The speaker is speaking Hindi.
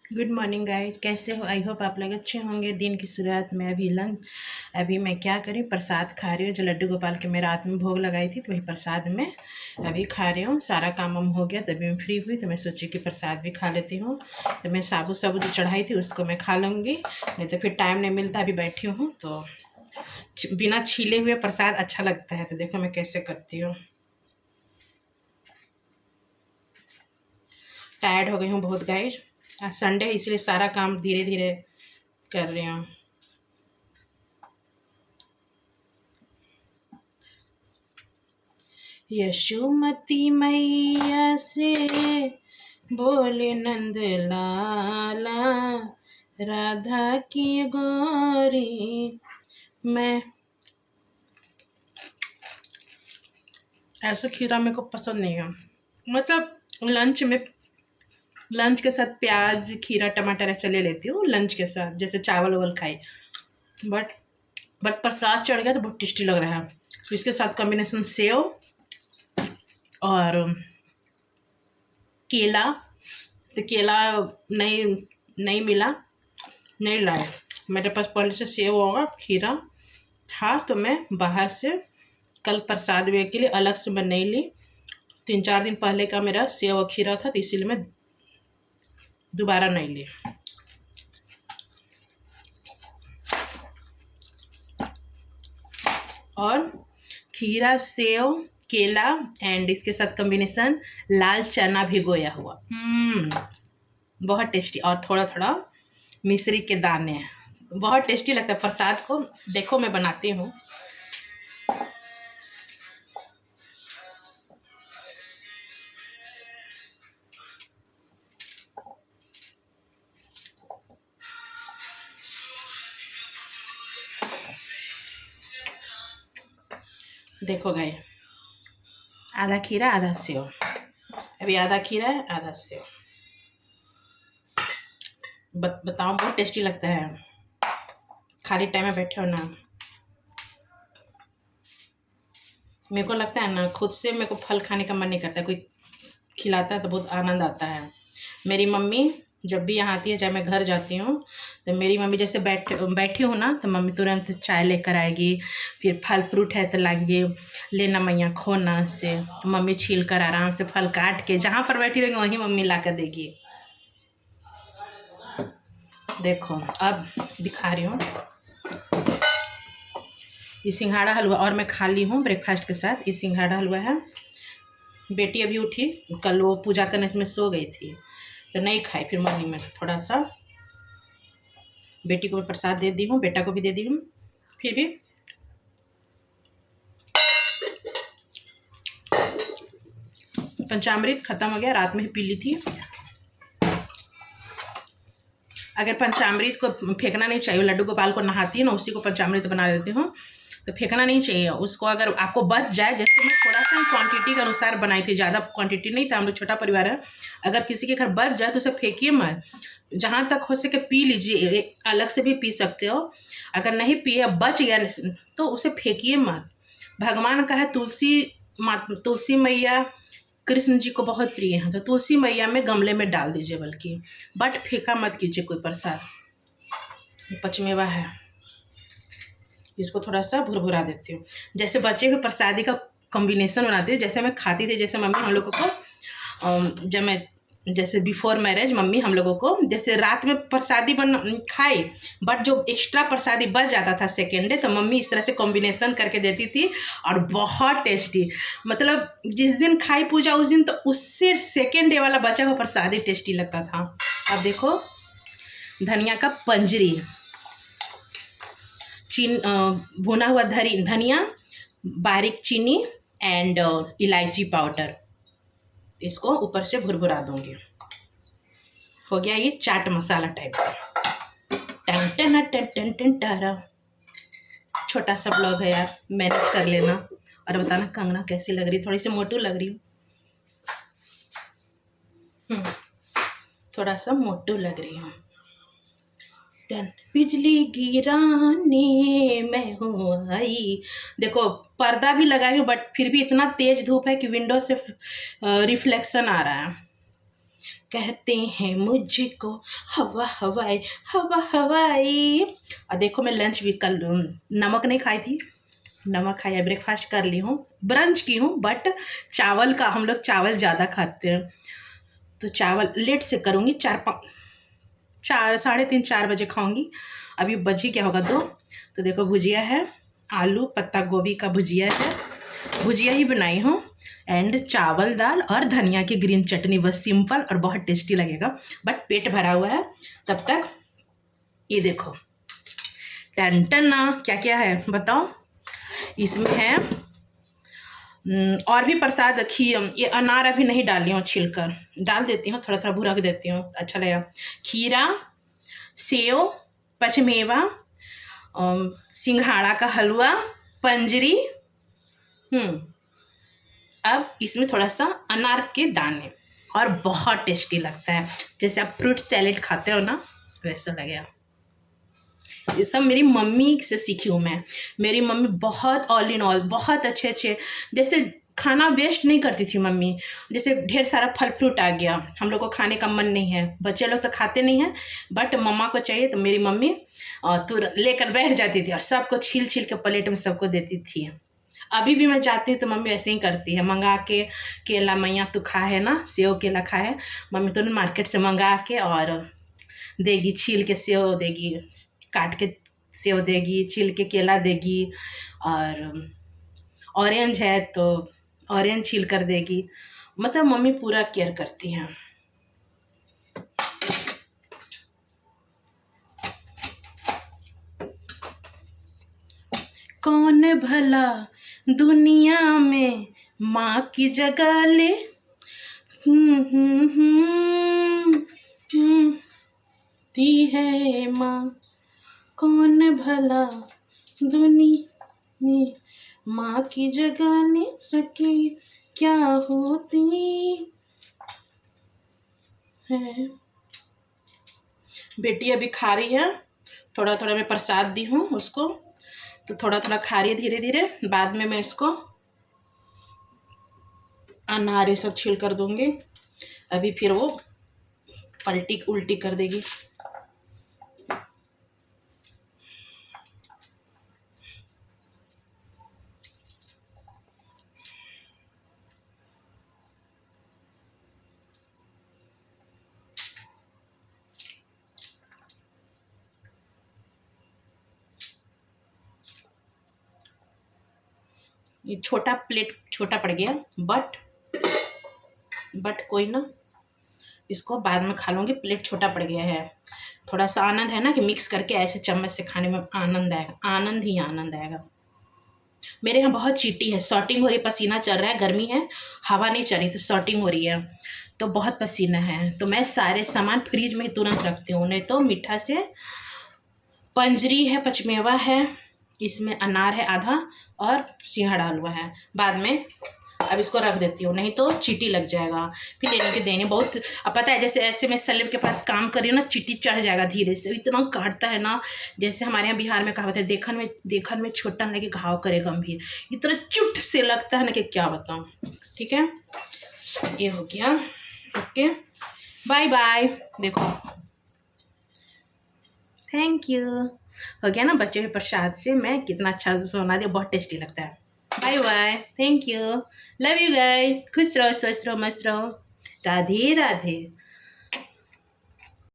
गुड मॉर्निंग गाइस, कैसे हो? आई होप आप लोग अच्छे होंगे। दिन की शुरुआत में अभी मैं क्या करी, प्रसाद खा रही हूँ। जो लड्डू गोपाल के मैं रात में भोग लगाई थी, तो वही प्रसाद में अभी खा रही हूँ। सारा काम वाम हो गया, तभी मैं फ्री हुई, तो मैं सोची कि प्रसाद भी खा लेती हूँ। तो मैं साबुत साबुत जो चढ़ाई थी उसको मैं खा लूँगी, नहीं तो फिर टाइम नहीं मिलता। अभी बैठी हूँ तो बिना छीले हुए प्रसाद अच्छा लगता है। तो देखो मैं कैसे करती हूँ। टायर्ड हो गई हूँ बहुत गाइस। आज संडे है, इसलिए सारा काम धीरे धीरे कर रही हूँ। यशोमती मैया से बोले नंद लाला, राधा की गोरी। मैं ऐसा खीरा मेरे को पसंद नहीं है। मतलब लंच के साथ प्याज खीरा टमाटर ऐसे ले लेती हूँ, लंच के साथ जैसे चावल वावल खाई। बट बट प्रसाद चढ़ गया तो बहुत टेस्टी लग रहा है। तो इसके साथ कॉम्बिनेशन सेव और केला। तो केला नहीं नहीं मिला, नहीं लाए। मेरे पास पहले से सेव होगा खीरा था, तो मैं बाहर से कल प्रसाद वे के लिए अलग से मैं नहीं ली। 3-4 दिन पहले का मेरा सेव और खीरा था, तो इसीलिए मैं दोबारा नहीं ली। और खीरा सेव केला एंड इसके साथ कॉम्बिनेशन लाल चना भिगोया हुआ, बहुत टेस्टी। और थोड़ा थोड़ा मिश्री के दाने, बहुत टेस्टी लगता है प्रसाद को। देखो मैं बनाती हूँ। देखो गए, आधा खीरा आधा सेव। अभी आधा खीरा है आधा सेव। बताओ, बहुत टेस्टी लगता है। खाली टाइम में बैठे हो ना, मेरे को लगता है ना, खुद से मेरे को फल खाने का मन नहीं करता। कोई खिलाता है तो बहुत आनंद आता है। मेरी मम्मी जब भी यहाँ आती है, चाहे मैं घर जाती हूँ, तो मेरी मम्मी जैसे बैठी हूँ ना, तो मम्मी तुरंत चाय लेकर आएगी। फिर फल फ्रूट है तो लाइए, लेना मैया खोना से। मम्मी छील कर आराम से फल काट के जहाँ पर बैठी रहेंगी वहीं मम्मी ला कर देगी। देखो अब दिखा रही हूँ ये सिंघाड़ा हलवा, और मैं खा ली हूँ ब्रेकफास्ट के साथ। ये सिंघाड़ा हलवा है। बेटी अभी उठी, कल वो पूजा करने में सो गई थी तो नहीं खाई। फिर मॉर्निंग में थोड़ा सा बेटी को मैं प्रसाद दे दी हूँ, बेटा को भी दे दी हूँ। फिर भी पंचामृत खत्म हो गया, रात में ही पी ली थी। अगर पंचामृत को फेंकना नहीं चाहिए, लड्डू गोपाल को नहाती है ना, उसी को पंचामृत बना देती हूँ, तो फेंकना नहीं चाहिए उसको। अगर आपको बच जाए, जैसे मैं थोड़ा सा क्वांटिटी के अनुसार बनाई थी, ज़्यादा क्वांटिटी नहीं था, हम लोग छोटा परिवार है। अगर किसी के घर बच जाए तो उसे फेंकिए मत, जहाँ तक हो सके पी लीजिए। अलग से भी पी सकते हो। अगर नहीं पिए, बच गया तो उसे फेंकिए मत। भगवान का है, तुलसी मैया कृष्ण जी को बहुत प्रिय हैं, तो तुलसी मैया में गमले में डाल दीजिए, बल्कि बट फेंका मत कीजिए कोई प्रसाद। ये पचमेवा है, इसको थोड़ा सा भुरभुरा देती हूँ। जैसे बचे हुए प्रसादी का कॉम्बिनेशन बनाती हूँ, जैसे मैं खाती थी। जैसे मम्मी हम लोगों को जब मैं जैसे बिफोर मैरिज, मम्मी हम लोगों को जैसे रात में प्रसादी खाई, बट जो एक्स्ट्रा प्रसादी बच जाता था सेकेंड डे, तो मम्मी इस तरह से कॉम्बिनेशन करके देती थी, और बहुत टेस्टी। मतलब जिस दिन खाई पूजा उस दिन तो उससे सेकेंड डे वाला बचा हुआ प्रसादी टेस्टी लगता था। अब देखो धनिया का पंजरी, भुना हुआ धनिया, बारीक चीनी एंड इलायची पाउडर, इसको ऊपर से भुरभुरा दूंगी। हो गया ये चाट मसाला टाइप का। टन टन टन टन टन टारा। छोटा सा ब्लॉग है यार, मैनेज कर लेना। और बताना कंगना कैसी लग रही, थोड़ी सी मोटू लग रही हूँ। थोड़ा सा मोटू लग रही हूँ। बिजली गिराने मैं हूँ आई। देखो पर्दा भी लगाई हूँ, बट फिर भी इतना तेज धूप है कि विंडो से रिफ्लेक्शन आ रहा है। कहते हैं मुझको हवा हवाई हवा हवाई। और देखो मैं लंच भी कल नमक नहीं खाई थी, नमक खाया, ब्रेकफास्ट कर ली हूँ, ब्रंच की हूँ, बट चावल का हम लोग चावल ज़्यादा खाते हैं तो चावल लेट से करूँगी, 4 साढ़े 3 4 बजे खाऊंगी। अभी बजी क्या होगा 2। तो देखो भुजिया है, आलू पत्ता गोभी का भुजिया है, भुजिया ही बनाई हूँ, एंड चावल दाल और धनिया की ग्रीन चटनी, बस सिंपल और बहुत टेस्टी लगेगा, बट पेट भरा हुआ है। तब तक ये देखो टन ना क्या क्या है बताओ। इसमें है और भी प्रसाद, खीर, ये अनार अभी नहीं डाली हूँ, छिलकर डाल देती हूँ, थोड़ा थोड़ा भुरा के देती हूँ, अच्छा लगेगा। खीरा, सेव, पचमेवा, सिंघाड़ा का हलवा, पंजरी। अब इसमें थोड़ा सा अनार के दाने, और बहुत टेस्टी लगता है, जैसे आप फ्रूट सैलेड खाते हो ना वैसा लगेगा। ये सब मेरी मम्मी से सीखी हूँ मैं। मेरी मम्मी बहुत ऑल इन ऑल, बहुत अच्छे अच्छे, जैसे खाना वेस्ट नहीं करती थी मम्मी। जैसे ढेर सारा फल फ्रूट आ गया, हम लोग को खाने का मन नहीं है, बच्चे लोग तो खाते नहीं हैं, बट मम्मा को चाहिए, तो मेरी मम्मी तुरंत लेकर बैठ जाती थी और सबको छील छील के प्लेट में सबको देती थी। अभी भी मैं जाती हूँ तो मम्मी ऐसे ही करती है, मंगा के, केला मैया तू खा है ना, सेव केला खा है, मम्मी तुरंत मार्केट से मंगा के और देगी, छील के सेव देगी, काट के सेव देगी, छील के केला देगी, और ऑरेंज है तो ऑरेंज छील कर देगी, मतलब मम्मी पूरा केयर करती हैं। कौन भला दुनिया में माँ की जगह ले, दी है माँ, कौन भला दुनिया में माँ की जगह ले सके, क्या होती है। बेटी अभी खा रही है, थोड़ा थोड़ा मैं प्रसाद दी हूँ उसको, तो थोड़ा थोड़ा खा रही है धीरे धीरे, बाद में मैं इसको अनारे सब छील कर दूँगी, अभी फिर वो पलटी उल्टी कर देगी। ये छोटा प्लेट छोटा पड़ गया, बट कोई ना, इसको बाद में खा लूँगी, प्लेट छोटा पड़ गया है। थोड़ा सा आनंद है ना कि मिक्स करके ऐसे चम्मच से खाने में आनंद आएगा, आनंद ही आनंद आएगा। मेरे यहाँ बहुत चीटी है, शॉर्टिंग हो रही, पसीना चल रहा है, गर्मी है, हवा नहीं चल रही तो शॉर्टिंग हो रही है, तो बहुत पसीना है, तो मैं सारे सामान फ्रिज में ही तुरंत रखती हूँ, नहीं तो मीठा से पंजरी है, पचमेवा है, इसमें अनार है आधा, और सिंघाड़ा हलवा है, बाद में अब इसको रख देती हूँ, नहीं तो चीटी लग जाएगा, फिर लेने के देने बहुत। अब पता है जैसे ऐसे मैं सलेब के पास काम कर रही हूँ ना, चीटी चढ़ जाएगा धीरे से, इतना काटता है ना, जैसे हमारे यहाँ बिहार में कहावत है, देखन में छोटा लगे घाव करे गंभीर, इतना चुट से लगता है ना कि क्या बताऊँ। ठीक है, ये हो गया, ओके बाय बाय। देखो थैंक यू, हो गया ना, बच्चे के प्रसाद से मैं कितना अच्छा बना दिया, बहुत टेस्टी लगता है। Bye bye, thank you, love you guys, खुश रहो, स्वस्थ रहो, मस्त रहो, राधे राधे।